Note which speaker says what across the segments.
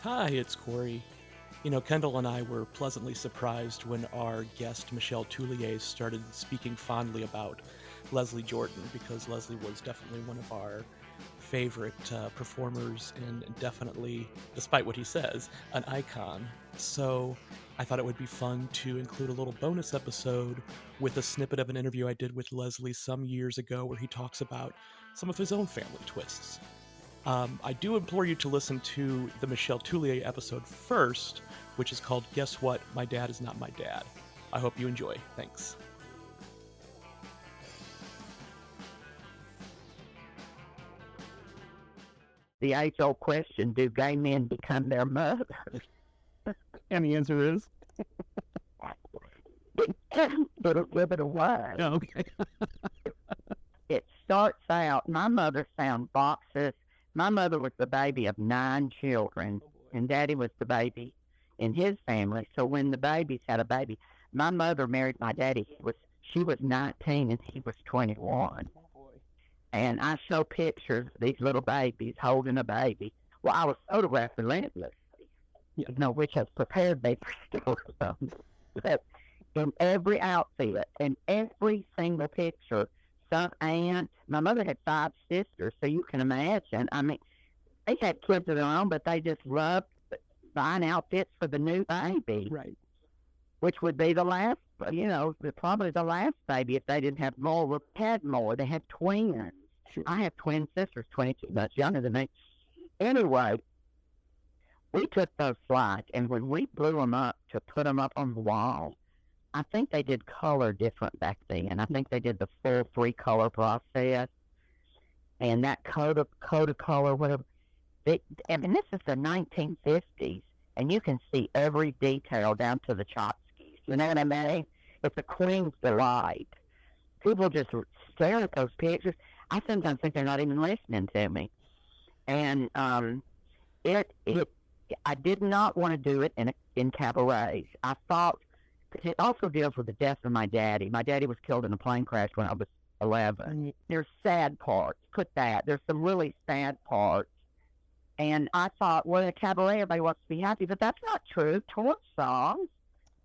Speaker 1: Hi, it's Corey. Kendall and I were pleasantly surprised when our guest, Michelle Toulier, started speaking fondly about Leslie Jordan because Leslie was definitely one of our favorite performers and definitely, despite what he says, an icon. So I thought it would be fun to include a little bonus episode with a snippet of an interview I did with Leslie some years ago where he talks about some of his own family twists. I do implore you to listen to the Michelle Toulier episode first, which is called Guess What? My Dad is Not My Dad. I hope you enjoy. Thanks.
Speaker 2: The age-old question, do gay men become their mothers?
Speaker 3: And the answer is?
Speaker 2: But a little bit of why.
Speaker 3: Oh, okay.
Speaker 2: It starts out, my mother found boxes. My mother was the baby of 9 children, and Daddy was the baby in his family. So when the babies had a baby, my mother married my daddy. She was 19 and he was 21. And I show pictures of these little babies holding a baby. Well, I was photographed relentlessly, which has prepared me for stories. In every outfit, and every single picture, some aunt. My mother had 5 sisters, so you can imagine. I mean, they had kids of their own, but they just loved buying outfits for the new baby.
Speaker 3: Right.
Speaker 2: Which would be the last, probably the last baby if they didn't have more. We had more. They had twins.
Speaker 3: Sure.
Speaker 2: I have twin sisters, 22 months younger than me. Anyway, we took those slides, and when we blew them up to put them up on the wall, I think they did color different back then. I think they did the full 3-color process, and that code of color, whatever. This is the 1950s, and you can see every detail down to the tchotchkes. You know what I mean? It's a queen's delight. People just stare at those pictures. I sometimes think they're not even listening to me. And I did not want to do it in cabarets. I thought, because it also deals with the death of my daddy. My daddy was killed in a plane crash when I was 11. There's sad parts. Put that. There's some really sad parts. And I thought, well, in a cabaret, everybody wants to be happy, but that's not true. Torch songs,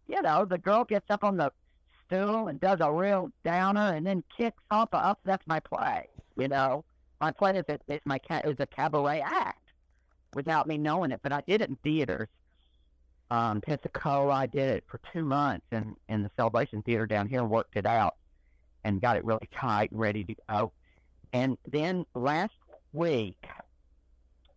Speaker 2: the girl gets up on the stool and does a real downer and then kicks off. That's my play, My play is a cabaret act without me knowing it, but I did it in theaters. Pensacola, I did it for 2 months in the Celebration Theater down here and worked it out and got it really tight and ready to go. And then last week,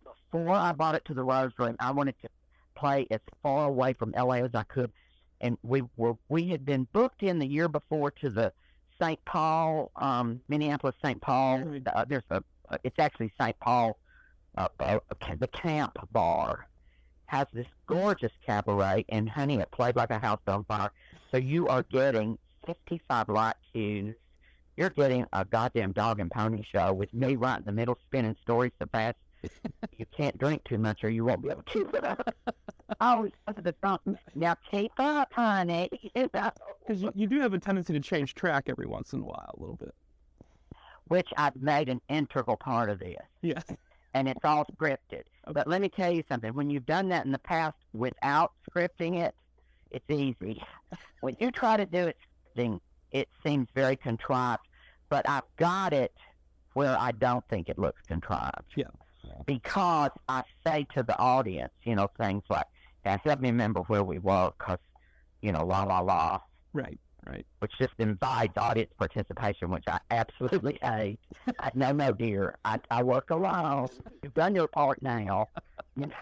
Speaker 2: before I brought it to the Rose Room, I wanted to play as far away from LA as I could. And we had been booked in the year before to the St. Paul, Minneapolis, St. Paul. It's actually St. Paul, the Camp Bar has this gorgeous cabaret, and honey, it played like a house on fire. So you are getting 55 light cues. You're getting a goddamn dog and pony show with me right in the middle spinning stories so fast you can't drink too much or you won't be able to keep it up. Oh, now keep up, honey.
Speaker 3: Because you do have a tendency to change track every once in a while, a little bit.
Speaker 2: Which I've made an integral part of this.
Speaker 3: Yes.
Speaker 2: And it's all scripted.
Speaker 3: Okay.
Speaker 2: But let me tell you something. When you've done that in the past without scripting it, it's easy. When you try to do it seems very contrived. But I've got it where I don't think it looks contrived.
Speaker 3: Yeah.
Speaker 2: Because I say to the audience, things like, guys, let me remember where we were, because, la, la, la.
Speaker 3: Right.
Speaker 2: Which just invites audience participation, which I absolutely hate. No, dear. I work alone. You've done your part now. And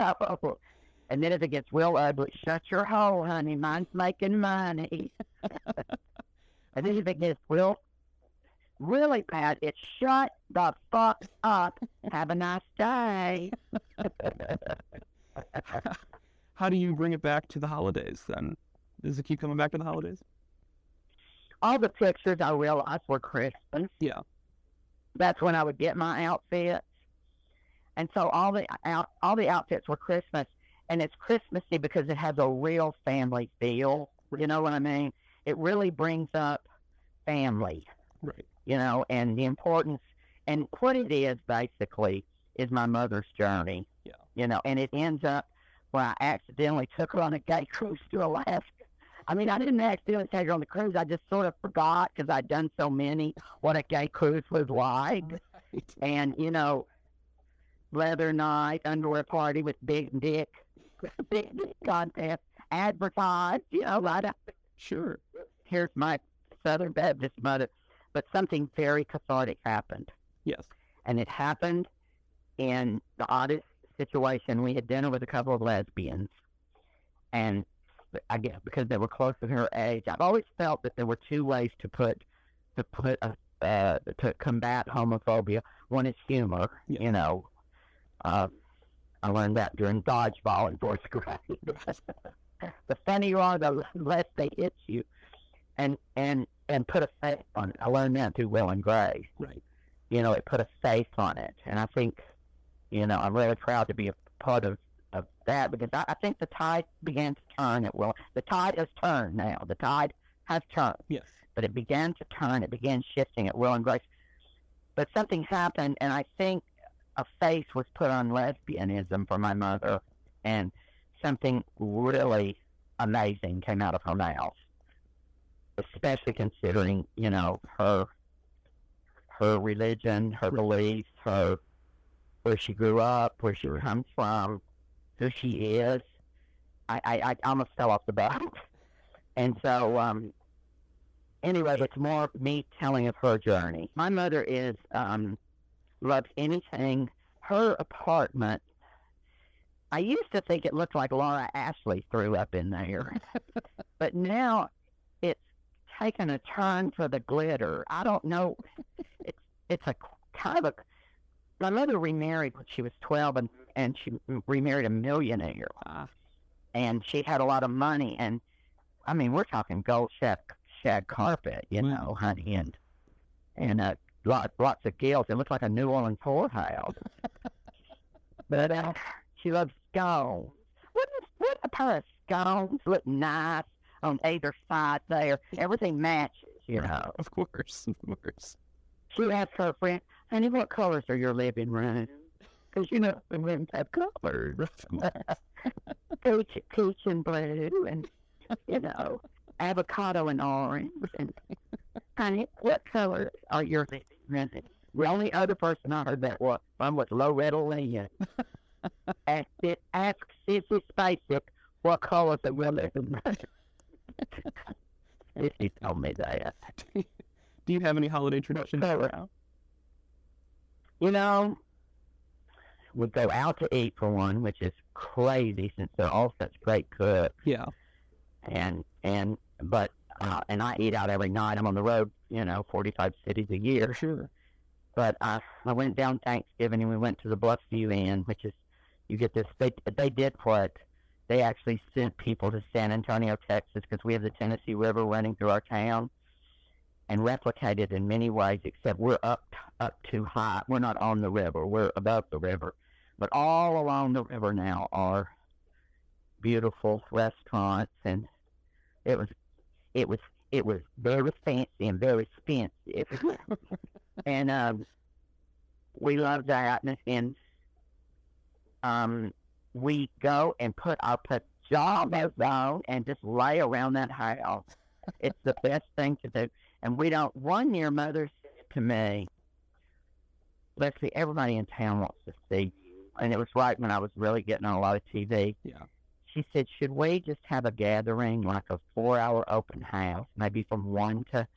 Speaker 2: then if it gets real ugly, shut your hole, honey. Mine's making money. And then if it gets really bad, it's shut the fuck up. Have a nice day.
Speaker 3: How do you bring it back to the holidays then? Does it keep coming back to the holidays?
Speaker 2: All the pictures I realized were Christmas.
Speaker 3: Yeah.
Speaker 2: That's when I would get my outfits. And so all the outfits were Christmas. And it's Christmassy because it has a real family feel. You know what I mean? It really brings up family.
Speaker 3: Right.
Speaker 2: And the importance. And what it is, basically, is my mother's journey.
Speaker 3: Yeah.
Speaker 2: And it ends up where I accidentally took her on a gay cruise to Alaska. I mean, I didn't accidentally take her on the cruise. I just sort of forgot because I'd done so many what a gay cruise was like.
Speaker 3: Right.
Speaker 2: And, leather night, underwear party with big dick contest, advertised, right up.
Speaker 3: Sure.
Speaker 2: Here's my Southern Baptist mother. But something very cathartic happened.
Speaker 3: Yes.
Speaker 2: And it happened in the oddest situation. We had dinner with a couple of lesbians. And I guess because they were close to her age, I've always felt that there were two ways to combat homophobia. One is humor,
Speaker 3: Yeah.
Speaker 2: I learned that during dodgeball in fourth grade. The funnier you are, the less they hit you, and put a face on it. I learned that through Will and Grace.
Speaker 3: Right.
Speaker 2: It put a face on it, and I think, I'm really proud to be a part of that, because I think the tide began to turn at Will. The tide has turned now. The tide has turned.
Speaker 3: Yes.
Speaker 2: But it began to turn. It began shifting at Will and Grace. But something happened, and I think a face was put on lesbianism for my mother, and something really amazing came out of her mouth, especially considering, her religion, her beliefs, where she grew up, where she comes from, who she is. I almost fell off the boat. And so, anyway, it's more me telling of her journey. My mother loves anything. Her apartment, I used to think it looked like Laura Ashley threw up in there. But now it's taken a turn for the glitter. I don't know. It's a kind of a... My mother remarried when she was 12, and she remarried a millionaire. And she had a lot of money, and I mean, we're talking gold shag carpet, honey, and lots of gills. It looks like a New Orleans whorehouse. But she loves scones. What a pair of scones look nice on either side there. Everything matches,
Speaker 3: Of course.
Speaker 2: She asked her friend, honey, what colors are your living room? Because, the rooms have colors. Peach and blue, and, avocado and orange. And, honey, what colors are your living room? The only other person I heard that from was Loretta Lynn. Ask Sissy Spacek what colors are your living room. Sissy told me that.
Speaker 3: Do you have any holiday traditions now?
Speaker 2: We go out to eat for one, which is crazy since they're all such great cooks.
Speaker 3: Yeah.
Speaker 2: And I eat out every night. I'm on the road, 45 cities a year.
Speaker 3: Sure.
Speaker 2: But I went down Thanksgiving and we went to the Bluffview Inn, which is, you get this, they did what? They actually sent people to San Antonio, Texas, because we have the Tennessee River running through our town, and replicated in many ways, except we're up too high. We're not on the river. We're above the river. But all along the river now are beautiful restaurants, and it was very fancy and very expensive. And we love that. And we go and put our pajamas on and just lay around that house. It's the best thing to do. And one year Mother said to me, Leslie, everybody in town wants to see you. And it was right when I was really getting on a lot of TV.
Speaker 3: Yeah.
Speaker 2: She said, should we just have a gathering, like a 4-hour open house, maybe from 1 to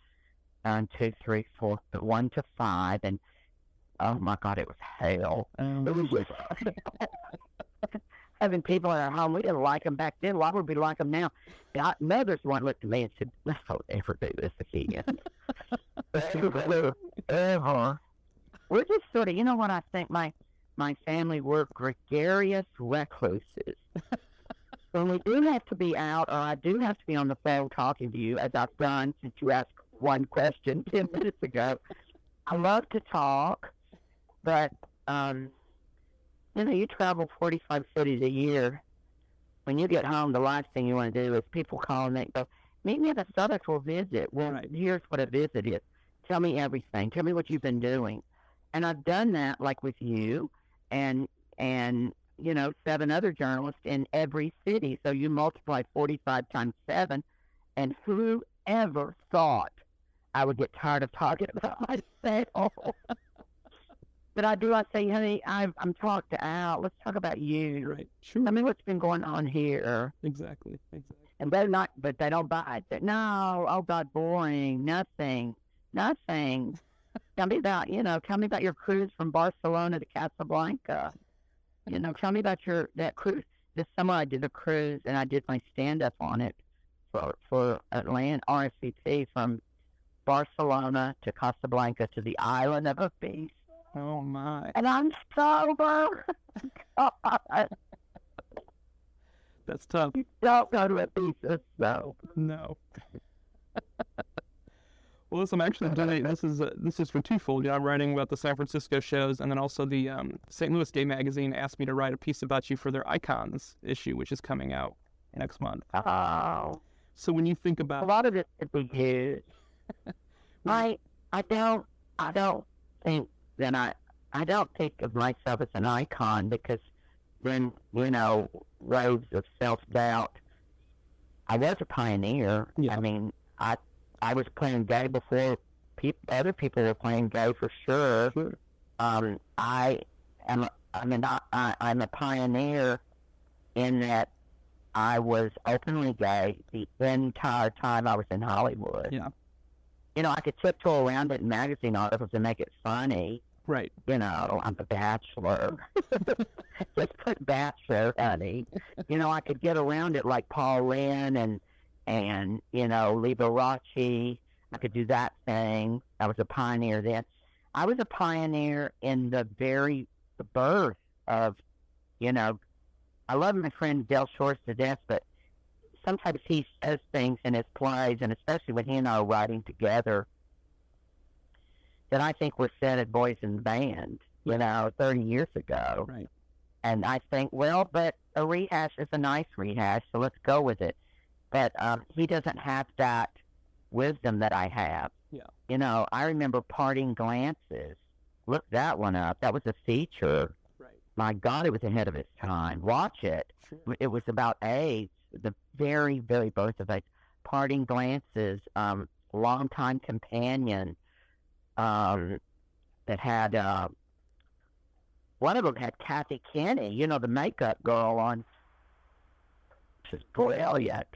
Speaker 2: 2, 3, 4, but 1 to 5, and oh my God, it was hell. It was just having people in our home. We didn't like them back then. Why would we like them now? Mother's one looked at me and said, let's don't ever do this again. We're just sort of, what I think, my family, we're gregarious recluses. When we do have to be out, or I do have to be on the phone talking to you, as I've done since you asked one question 10 minutes ago, I love to talk, but, you travel 45 cities a year. When you get home, the last thing you want to do is people call and they go, meet me at a spiritual visit. Well,
Speaker 3: Right.
Speaker 2: Here's what a visit is. Tell me everything. Tell me what you've been doing. And I've done that, like with you, and 7 other journalists in every city. So you multiply 45 times 7, and who ever thought I would get tired of talking about myself? But I say, honey, I'm talked out. Let's talk about you.
Speaker 3: Right. Sure.
Speaker 2: I mean, what's been going on here?
Speaker 3: Exactly.
Speaker 2: And but they don't buy it. No, oh God, boring. Nothing. Tell me about, your cruise from Barcelona to Casablanca. Tell me about that cruise. This summer I did a cruise and I did my stand-up on it for Atlanta RSVP from Barcelona to Casablanca to the island of Ibiza.
Speaker 3: Oh my.
Speaker 2: And I'm sober. God.
Speaker 3: That's tough.
Speaker 2: You don't go to Ibiza, so.
Speaker 3: No. Well, listen, I'm actually doing this is for twofold. I'm writing about the San Francisco shows, and then also the St. Louis Gay Magazine asked me to write a piece about you for their Icons issue, which is coming out next month.
Speaker 2: Oh.
Speaker 3: So when you think about
Speaker 2: a lot of it could be used. I don't think that I don't think of myself as an icon, because when roads of self-doubt, I was a pioneer.
Speaker 3: Yeah.
Speaker 2: I mean, I was playing gay before other people were playing gay, for sure. I'm a pioneer in that I was openly gay the entire time I was in Hollywood.
Speaker 3: Yeah.
Speaker 2: I could tiptoe around it in magazine articles and make it funny.
Speaker 3: Right.
Speaker 2: I'm a bachelor. Just put bachelor, honey. I could get around it like Paul Lynde and Liberace. I could do that thing. I was a pioneer then. I was a pioneer in the birth of, I love my friend Del Shores to death, but sometimes he says things in his plays, and especially when he and I are writing together, that I think were said at Boys in the Band, 30 years ago.
Speaker 3: Right.
Speaker 2: And I think, well, but a rehash is a nice rehash, so let's go with it. But he doesn't have that wisdom that I have.
Speaker 3: Yeah.
Speaker 2: I remember Parting Glances. Look that one up. That was a feature.
Speaker 3: Right.
Speaker 2: My God, it was ahead of its time. Watch it.
Speaker 3: Sure.
Speaker 2: It was about AIDS, the very, very birth of AIDS. Parting Glances, longtime companion, that had, one of them had Kathy Kenny, the makeup girl on. She's brilliant.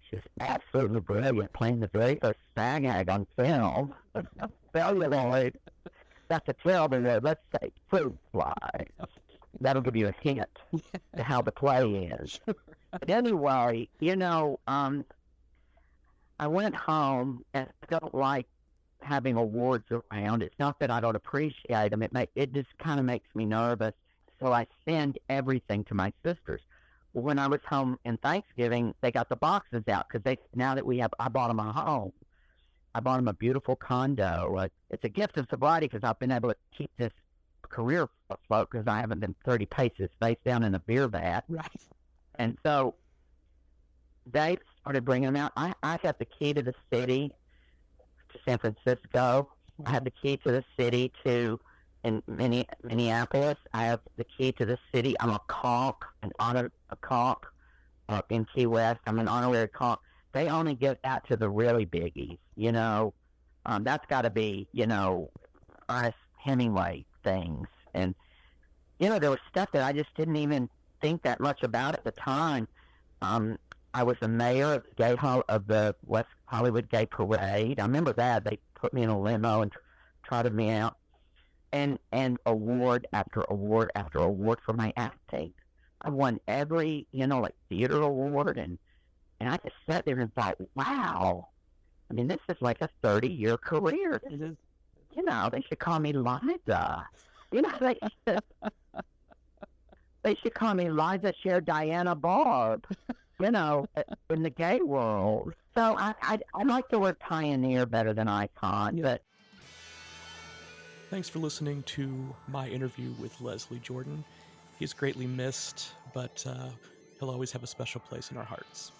Speaker 2: She's absolutely brilliant, playing the very first fag hag on film. Celluloid. That's a 12 in there. Let's say fruit fly. That'll give you a hint to how the play is.
Speaker 3: Sure.
Speaker 2: But anyway, I went home and I don't like having awards around. It's not that I don't appreciate them. It just kind of makes me nervous. So I send everything to my sisters. When I was home in Thanksgiving, they got the boxes out because now that I bought them a home. I bought them a beautiful condo. It's a gift of sobriety because I've been able to keep this career afloat because I haven't been 30 paces face down in a beer vat.
Speaker 3: Right.
Speaker 2: And so they started bringing them out. I have the key to the city to San Francisco. I have the key to the city in Minneapolis. I have the key to the city. I'm a conch, a conch in Key West. I'm an honorary conch. They only give out to the really biggies, That's got to be, Ernest Hemingway things. And, there was stuff that I just didn't even think that much about at the time. I was the mayor of the West Hollywood Gay Parade. I remember that. They put me in a limo and trotted me out. And award after award after award for my acting. I won every, theater award. And I just sat there and thought, wow. I mean, this is like a 30-year career.
Speaker 3: It is.
Speaker 2: They should call me Liza. They should call me Liza Cher Diana Barb, in the gay world. So I like the word pioneer better than icon.
Speaker 3: Yeah.
Speaker 2: But
Speaker 1: Thanks for listening to my interview with Leslie Jordan. He's greatly missed, but he'll always have a special place in our hearts.